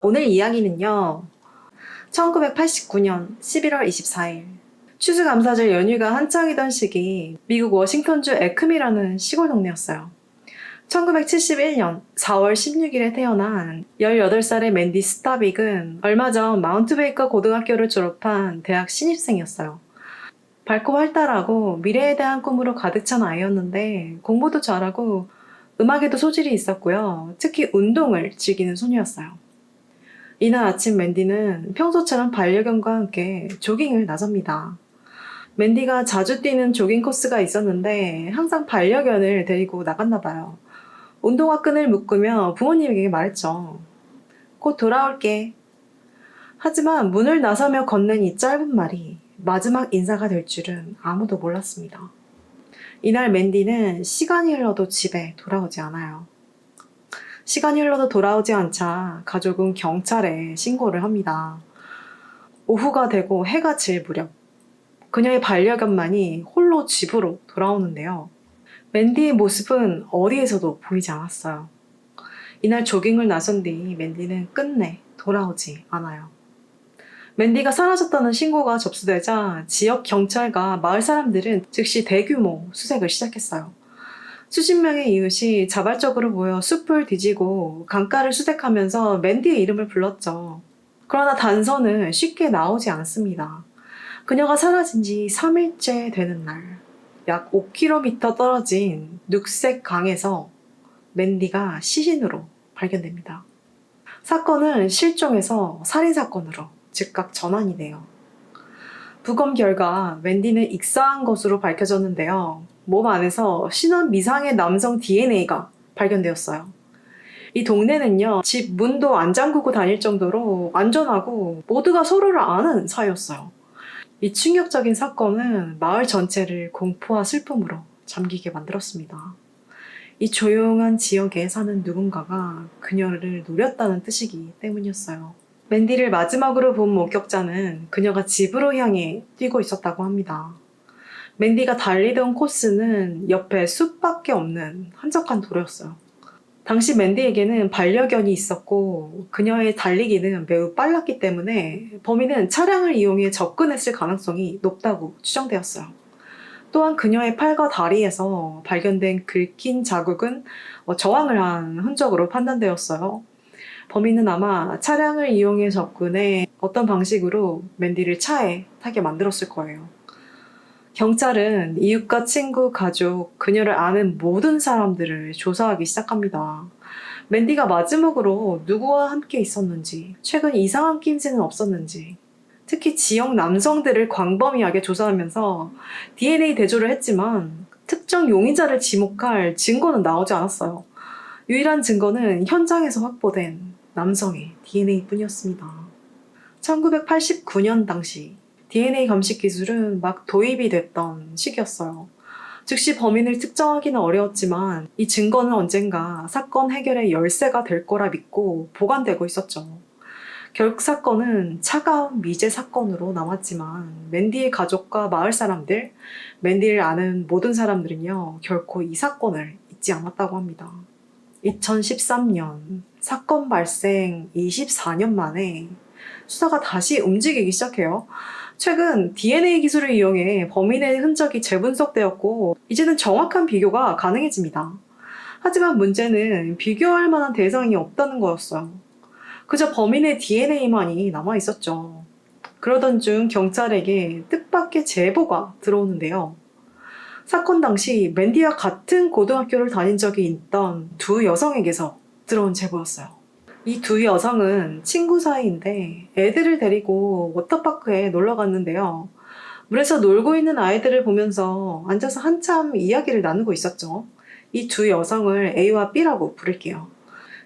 오늘 이야기는요, 1989년 11월 24일, 추수감사절 연휴가 한창이던 시기 미국 워싱턴주 에크미라는 시골 동네였어요. 1971년 4월 16일에 태어난 18살의 맨디 스타빅은 얼마 전 마운트베이커 고등학교를 졸업한 대학 신입생이었어요. 밝고 활달하고 미래에 대한 꿈으로 가득 찬 아이였는데 공부도 잘하고 음악에도 소질이 있었고요. 특히 운동을 즐기는 소녀였어요. 이날 아침 맨디는 평소처럼 반려견과 함께 조깅을 나섭니다. 맨디가 자주 뛰는 조깅 코스가 있었는데 항상 반려견을 데리고 나갔나 봐요. 운동화 끈을 묶으며 부모님에게 말했죠. 곧 돌아올게. 하지만 문을 나서며 건넨 이 짧은 말이 마지막 인사가 될 줄은 아무도 몰랐습니다. 이날 맨디는 시간이 흘러도 집에 돌아오지 않아요. 시간이 흘러도 돌아오지 않자 가족은 경찰에 신고를 합니다. 오후가 되고 해가 질 무렵 그녀의 반려견만이 홀로 집으로 돌아오는데요. 맨디의 모습은 어디에서도 보이지 않았어요. 이날 조깅을 나선 뒤 맨디는 끝내 돌아오지 않아요. 맨디가 사라졌다는 신고가 접수되자 지역 경찰과 마을 사람들은 즉시 대규모 수색을 시작했어요. 수십 명의 이웃이 자발적으로 모여 숲을 뒤지고 강가를 수색하면서 맨디의 이름을 불렀죠. 그러나 단서는 쉽게 나오지 않습니다. 그녀가 사라진 지 3일째 되는 날, 약 5km 떨어진 눅색 강에서 맨디가 시신으로 발견됩니다. 사건은 실종에서 살인사건으로 즉각 전환이 돼요. 부검 결과 맨디는 익사한 것으로 밝혀졌는데요. 몸 안에서 신원 미상의 남성 DNA가 발견되었어요. 이 동네는요, 집 문도 안 잠그고 다닐 정도로 안전하고 모두가 서로를 아는 사이였어요. 이 충격적인 사건은 마을 전체를 공포와 슬픔으로 잠기게 만들었습니다. 이 조용한 지역에 사는 누군가가 그녀를 노렸다는 뜻이기 때문이었어요. 맨디를 마지막으로 본 목격자는 그녀가 집으로 향해 뛰고 있었다고 합니다. 맨디가 달리던 코스는 옆에 숲밖에 없는 한적한 도로였어요. 당시 맨디에게는 반려견이 있었고 그녀의 달리기는 매우 빨랐기 때문에 범인은 차량을 이용해 접근했을 가능성이 높다고 추정되었어요. 또한 그녀의 팔과 다리에서 발견된 긁힌 자국은 저항을 한 흔적으로 판단되었어요. 범인은 아마 차량을 이용해 접근해 어떤 방식으로 맨디를 차에 타게 만들었을 거예요. 경찰은 이웃과 친구, 가족, 그녀를 아는 모든 사람들을 조사하기 시작합니다. 맨디가 마지막으로 누구와 함께 있었는지, 최근 이상한 낌새는 없었는지, 특히 지역 남성들을 광범위하게 조사하면서 DNA 대조를 했지만 특정 용의자를 지목할 증거는 나오지 않았어요. 유일한 증거는 현장에서 확보된 남성의 DNA뿐이었습니다. 1989년 당시 DNA 검식 기술은 막 도입이 됐던 시기였어요. 즉시 범인을 특정하기는 어려웠지만 이 증거는 언젠가 사건 해결의 열쇠가 될 거라 믿고 보관되고 있었죠. 결국 사건은 차가운 미제 사건으로 남았지만 맨디의 가족과 마을 사람들, 맨디를 아는 모든 사람들은요, 결코 이 사건을 잊지 않았다고 합니다. 2013년 사건 발생 24년 만에 수사가 다시 움직이기 시작해요. 최근 DNA 기술을 이용해 범인의 흔적이 재분석되었고 이제는 정확한 비교가 가능해집니다. 하지만 문제는 비교할 만한 대상이 없다는 거였어요. 그저 범인의 DNA만이 남아있었죠. 그러던 중 경찰에게 뜻밖의 제보가 들어오는데요. 사건 당시 맨디와 같은 고등학교를 다닌 적이 있던 두 여성에게서 들어온 제보였어요. 이 두 여성은 친구 사이인데 애들을 데리고 워터파크에 놀러 갔는데요. 물에서 놀고 있는 아이들을 보면서 앉아서 한참 이야기를 나누고 있었죠. 이 두 여성을 A와 B라고 부를게요.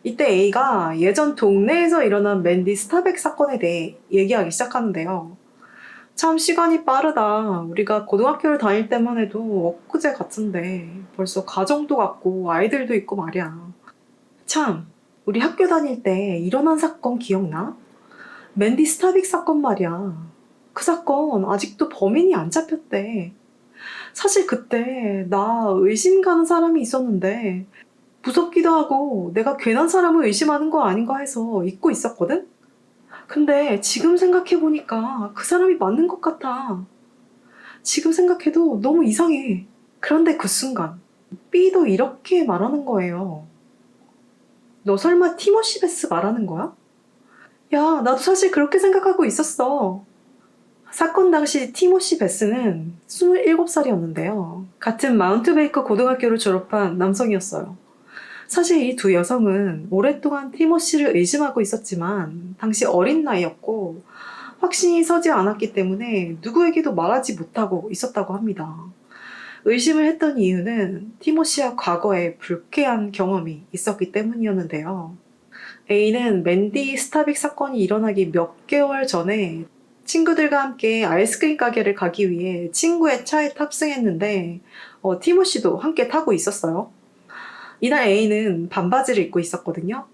이때 A가 예전 동네에서 일어난 맨디 스타백 사건에 대해 얘기하기 시작하는데요. 참 시간이 빠르다. 우리가 고등학교를 다닐 때만 해도 엊그제 같은데 벌써 가정도 갖고 아이들도 있고 말이야. 참, 우리 학교 다닐 때 일어난 사건 기억나? 맨디 스타빅 사건 말이야. 그 사건 아직도 범인이 안 잡혔대. 사실 그때 나 의심 가는 사람이 있었는데 무섭기도 하고 내가 괜한 사람을 의심하는 거 아닌가 해서 잊고 있었거든? 근데 지금 생각해보니까 그 사람이 맞는 것 같아. 지금 생각해도 너무 이상해. 그런데 그 순간 B도 이렇게 말하는 거예요. 너 설마 티모시 베스 말하는 거야? 야, 나도 사실 그렇게 생각하고 있었어. 사건 당시 티모시 베스는 27살이었는데요. 같은 마운트베이커 고등학교를 졸업한 남성이었어요. 사실 이 두 여성은 오랫동안 티모시를 의심하고 있었지만 당시 어린 나이였고 확신이 서지 않았기 때문에 누구에게도 말하지 못하고 있었다고 합니다. 의심을 했던 이유는 티모시와 과거에 불쾌한 경험이 있었기 때문이었는데요. A는 맨디 스타빅 사건이 일어나기 몇 개월 전에 친구들과 함께 아이스크림 가게를 가기 위해 친구의 차에 탑승했는데 티모시도 함께 타고 있었어요. 이날 A는 반바지를 입고 있었거든요.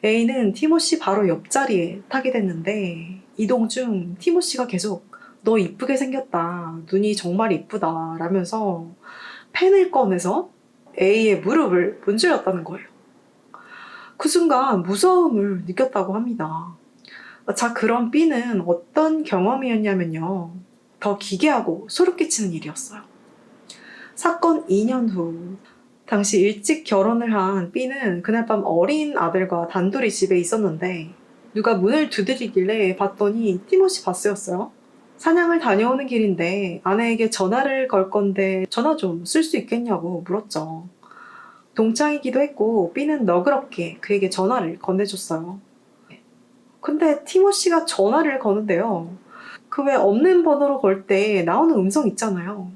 A는 티모시 바로 옆자리에 타게 됐는데 이동 중 티모시가 계속 너 이쁘게 생겼다. 눈이 정말 이쁘다. 라면서 펜을 꺼내서 A의 무릎을 문질렀다는 거예요. 그 순간 무서움을 느꼈다고 합니다. 자, 그럼 B는 어떤 경험이었냐면요. 더 기괴하고 소름 끼치는 일이었어요. 사건 2년 후, 당시 일찍 결혼을 한 B는 그날 밤 어린 아들과 단둘이 집에 있었는데 누가 문을 두드리길래 봤더니 티모시 바스였어요. 사냥을 다녀오는 길인데 아내에게 전화를 걸 건데 전화 좀 쓸 수 있겠냐고 물었죠. 동창이기도 했고 B는 너그럽게 그에게 전화를 건네줬어요. 근데 티모시가 전화를 거는데요. 그 왜 없는 번호로 걸 때 나오는 음성 있잖아요.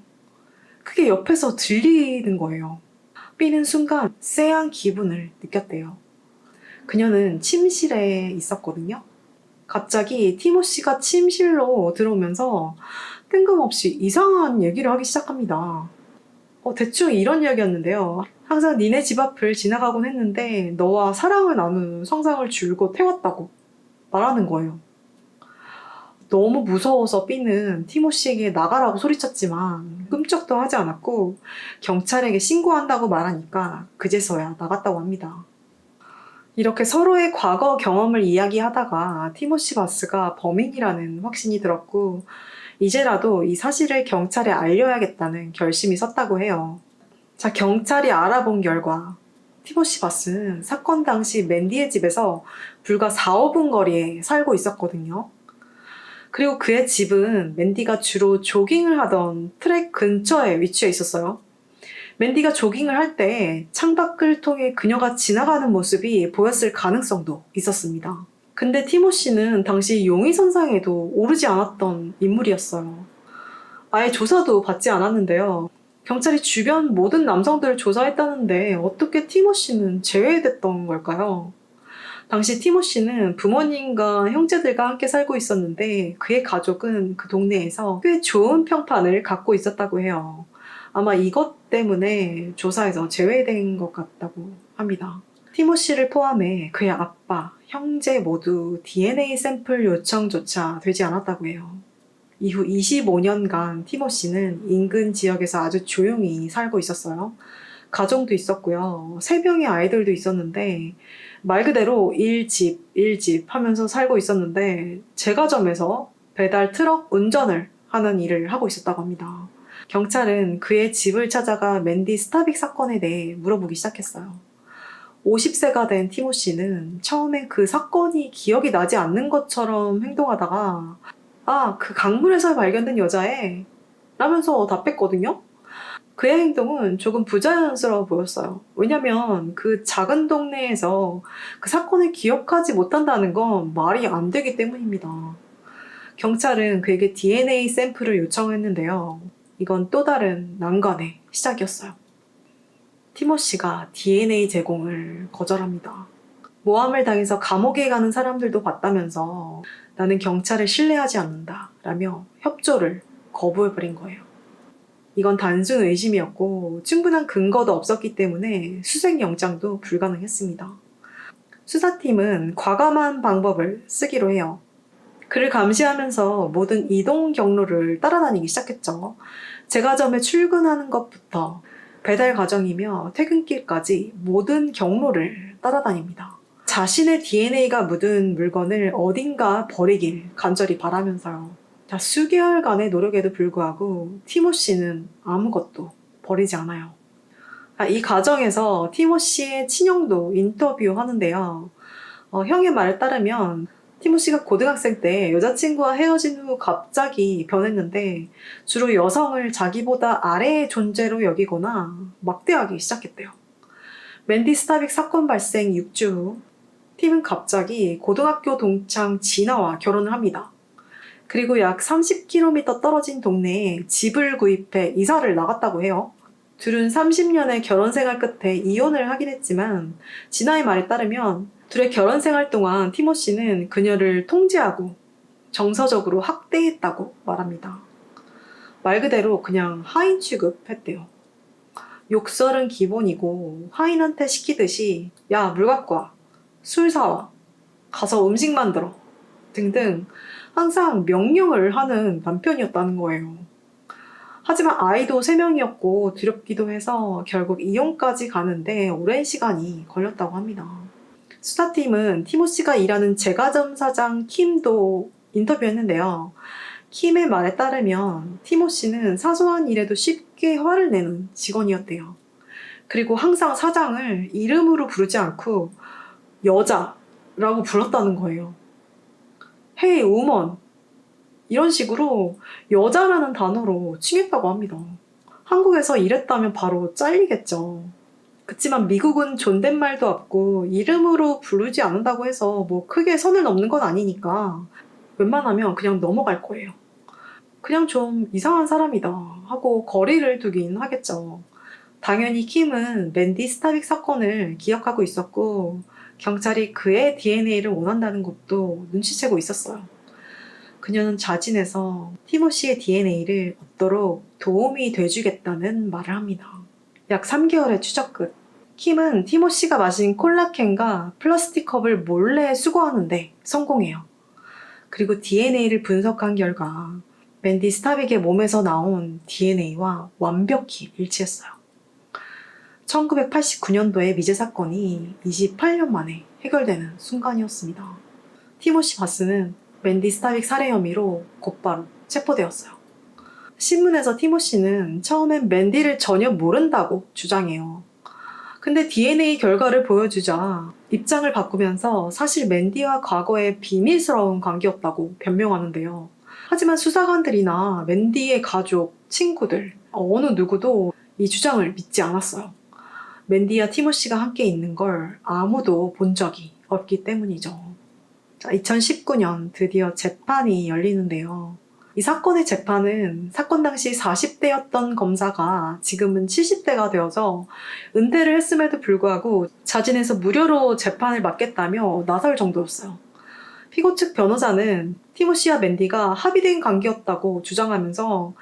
그게 옆에서 들리는 거예요. B는 순간 쎄한 기분을 느꼈대요. 그녀는 침실에 있었거든요. 갑자기 티모시가 침실로 들어오면서 뜬금없이 이상한 얘기를 하기 시작합니다. 대충 이런 이야기였는데요. 항상 니네 집 앞을 지나가곤 했는데 너와 사랑을 나누는 성상을 줄곧 태웠다고 말하는 거예요. 너무 무서워서 B는 티모시에게 나가라고 소리쳤지만 끔찍도 하지 않았고 경찰에게 신고한다고 말하니까 그제서야 나갔다고 합니다. 이렇게 서로의 과거 경험을 이야기하다가 티모시 바스가 범인이라는 확신이 들었고 이제라도 이 사실을 경찰에 알려야겠다는 결심이 섰다고 해요. 자, 경찰이 알아본 결과 티모시 바스는 사건 당시 맨디의 집에서 불과 4, 5분 거리에 살고 있었거든요. 그리고 그의 집은 맨디가 주로 조깅을 하던 트랙 근처에 위치해 있었어요. 맨디가 조깅을 할 때 창밖을 통해 그녀가 지나가는 모습이 보였을 가능성도 있었습니다. 근데 티모시는 당시 용의선상에도 오르지 않았던 인물이었어요. 아예 조사도 받지 않았는데요. 경찰이 주변 모든 남성들을 조사했다는데 어떻게 티모시는 제외됐던 걸까요? 당시 티모시는 부모님과 형제들과 함께 살고 있었는데 그의 가족은 그 동네에서 꽤 좋은 평판을 갖고 있었다고 해요. 아마 이것 때문에 조사에서 제외된 것 같다고 합니다. 티모시를 포함해 그의 아빠, 형제 모두 DNA 샘플 요청조차 되지 않았다고 해요. 이후 25년간 티모시는 인근 지역에서 아주 조용히 살고 있었어요. 가정도 있었고요. 3명의 아이들도 있었는데 말 그대로 일집 하면서 살고 있었는데 제과점에서 배달 트럭 운전을 하는 일을 하고 있었다고 합니다. 경찰은 그의 집을 찾아가 맨디 스타빅 사건에 대해 물어보기 시작했어요. 50세가 된 티모시는 처음엔 그 사건이 기억이 나지 않는 것처럼 행동하다가 그 강물에서 발견된 여자애 라면서 답했거든요. 그의 행동은 조금 부자연스러워 보였어요. 왜냐면 그 작은 동네에서 그 사건을 기억하지 못한다는 건 말이 안 되기 때문입니다. 경찰은 그에게 DNA 샘플을 요청했는데요. 이건 또 다른 난관의 시작이었어요. 티모시가 DNA 제공을 거절합니다. 모함을 당해서 감옥에 가는 사람들도 봤다면서 나는 경찰을 신뢰하지 않는다 라며 협조를 거부해버린 거예요. 이건 단순 의심이었고 충분한 근거도 없었기 때문에 수색영장도 불가능했습니다. 수사팀은 과감한 방법을 쓰기로 해요. 그를 감시하면서 모든 이동 경로를 따라다니기 시작했죠. 제과점에 출근하는 것부터 배달 과정이며 퇴근길까지 모든 경로를 따라다닙니다. 자신의 DNA가 묻은 물건을 어딘가 버리길 간절히 바라면서요. 자, 수개월간의 노력에도 불구하고 티모시는 아무것도 버리지 않아요. 이 과정에서 티모시의 친형도 인터뷰하는데요. 형의 말에 따르면 티모시가 고등학생 때 여자친구와 헤어진 후 갑자기 변했는데 주로 여성을 자기보다 아래의 존재로 여기거나 막대하기 시작했대요. 맨디 스타빅 사건 발생 6주 후 팀은 갑자기 고등학교 동창 지나와 결혼을 합니다. 그리고 약 30km 떨어진 동네에 집을 구입해 이사를 나갔다고 해요. 둘은 30년의 결혼 생활 끝에 이혼을 하긴 했지만 진아의 말에 따르면 둘의 결혼 생활 동안 티모시는 그녀를 통제하고 정서적으로 학대했다고 말합니다. 말 그대로 그냥 하인 취급했대요. 욕설은 기본이고 하인한테 시키듯이 야, 물 갖고 와, 술 사와, 가서 음식 만들어 등등 항상 명령을 하는 남편이었다는 거예요. 하지만 아이도 3명이었고 두렵기도 해서 결국 이혼까지 가는데 오랜 시간이 걸렸다고 합니다. 수사팀은 티모시가 일하는 제과점 사장 킴도 인터뷰했는데요. 킴의 말에 따르면 티모시는 사소한 일에도 쉽게 화를 내는 직원이었대요. 그리고 항상 사장을 이름으로 부르지 않고 여자라고 불렀다는 거예요. Hey woman, 이런 식으로 여자라는 단어로 칭했다고 합니다. 한국에서 이랬다면 바로 잘리겠죠. 그치만 미국은 존댓말도 없고 이름으로 부르지 않는다고 해서 뭐 크게 선을 넘는 건 아니니까 웬만하면 그냥 넘어갈 거예요. 그냥 좀 이상한 사람이다 하고 거리를 두긴 하겠죠. 당연히 킴은 맨디 스타빅 사건을 기억하고 있었고 경찰이 그의 DNA를 원한다는 것도 눈치채고 있었어요. 그녀는 자진해서 티모시의 DNA를 얻도록 도움이 돼주겠다는 말을 합니다. 약 3개월의 추적 끝, 킴은 티모시가 마신 콜라캔과 플라스틱 컵을 몰래 수거하는데 성공해요. 그리고 DNA를 분석한 결과 맨디 스타빅의 몸에서 나온 DNA와 완벽히 일치했어요. 1989년도의 미제 사건이 28년 만에 해결되는 순간이었습니다. 티모시 바스는 맨디 스타빅 살해 혐의로 곧바로 체포되었어요. 신문에서 티모시는 처음엔 맨디를 전혀 모른다고 주장해요. 근데 DNA 결과를 보여주자 입장을 바꾸면서 사실 맨디와 과거에 비밀스러운 관계였다고 변명하는데요. 하지만 수사관들이나 맨디의 가족, 친구들, 어느 누구도 이 주장을 믿지 않았어요. 맨디와 티모시가 함께 있는 걸 아무도 본 적이 없기 때문이죠. 2019년 드디어 재판이 열리는데요. 이 사건의 재판은 사건 당시 40대였던 검사가 지금은 70대가 되어서 은퇴를 했음에도 불구하고 자진해서 무료로 재판을 맡겠다며 나설 정도였어요. 피고 측 변호사는 티모시와 맨디가 합의된 관계였다고 주장하면서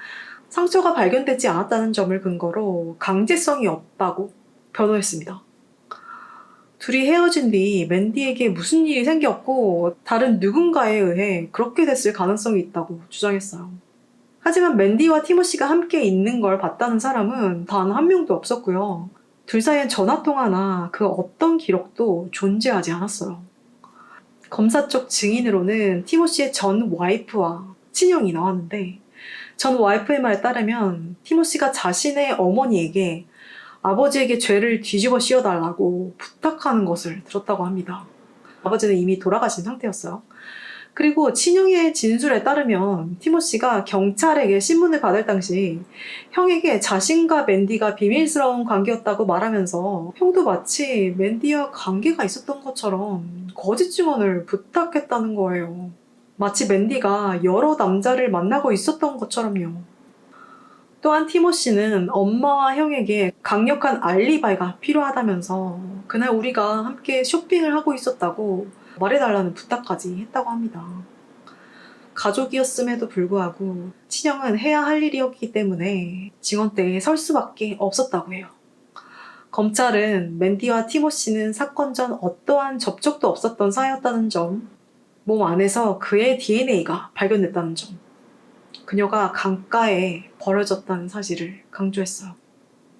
상처가 발견되지 않았다는 점을 근거로 강제성이 없다고 변호했습니다. 둘이 헤어진 뒤 맨디에게 무슨 일이 생겼고 다른 누군가에 의해 그렇게 됐을 가능성이 있다고 주장했어요. 하지만 맨디와 티모시가 함께 있는 걸 봤다는 사람은 단 한 명도 없었고요. 둘 사이엔 전화통화나 그 어떤 기록도 존재하지 않았어요. 검사 쪽 증인으로는 티모시의 전 와이프와 친형이 나왔는데 전 와이프의 말에 따르면 티모시가 자신의 어머니에게 아버지에게 죄를 뒤집어 씌워달라고 부탁하는 것을 들었다고 합니다. 아버지는 이미 돌아가신 상태였어요. 그리고 친형의 진술에 따르면 티모시가 경찰에게 신문을 받을 당시 형에게 자신과 맨디가 비밀스러운 관계였다고 말하면서 형도 마치 맨디와 관계가 있었던 것처럼 거짓 증언을 부탁했다는 거예요. 마치 맨디가 여러 남자를 만나고 있었던 것처럼요. 또한 티모시는 엄마와 형에게 강력한 알리바이가 필요하다면서 그날 우리가 함께 쇼핑을 하고 있었다고 말해달라는 부탁까지 했다고 합니다. 가족이었음에도 불구하고 친형은 해야 할 일이었기 때문에 증언대에 설 수밖에 없었다고 해요. 검찰은 맨디와 티모시는 사건 전 어떠한 접촉도 없었던 사이였다는 점, 몸 안에서 그의 DNA가 발견됐다는 점, 그녀가 강가에 버려졌다는 사실을 강조했어요.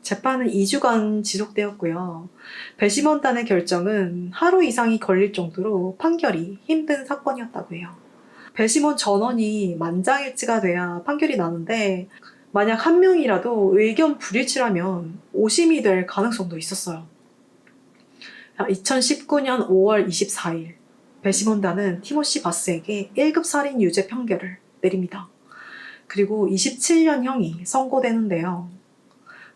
재판은 2주간 지속되었고요. 배심원단의 결정은 하루 이상이 걸릴 정도로 판결이 힘든 사건이었다고 해요. 배심원 전원이 만장일치가 돼야 판결이 나는데 만약 한 명이라도 의견 불일치라면 오심이 될 가능성도 있었어요. 2019년 5월 24일 배심원단은 티모시 바스에게 1급 살인 유죄 판결을 내립니다. 그리고 27년형이 선고되는데요.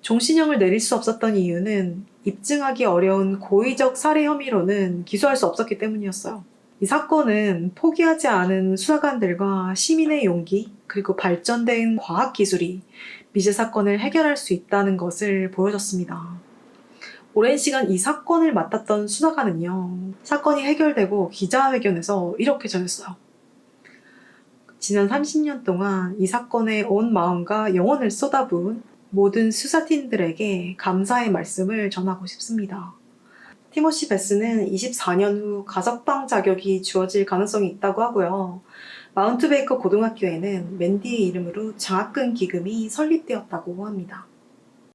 종신형을 내릴 수 없었던 이유는 입증하기 어려운 고의적 살해 혐의로는 기소할 수 없었기 때문이었어요. 이 사건은 포기하지 않은 수사관들과 시민의 용기 그리고 발전된 과학기술이 미제 사건을 해결할 수 있다는 것을 보여줬습니다. 오랜 시간 이 사건을 맡았던 수사관은요, 사건이 해결되고 기자회견에서 이렇게 전했어요. 지난 30년 동안 이 사건에 온 마음과 영혼을 쏟아부은 모든 수사팀들에게 감사의 말씀을 전하고 싶습니다. 티모시 베스는 24년 후 가석방 자격이 주어질 가능성이 있다고 하고요. 마운트 베이커 고등학교에는 맨디의 이름으로 장학금 기금이 설립되었다고 합니다.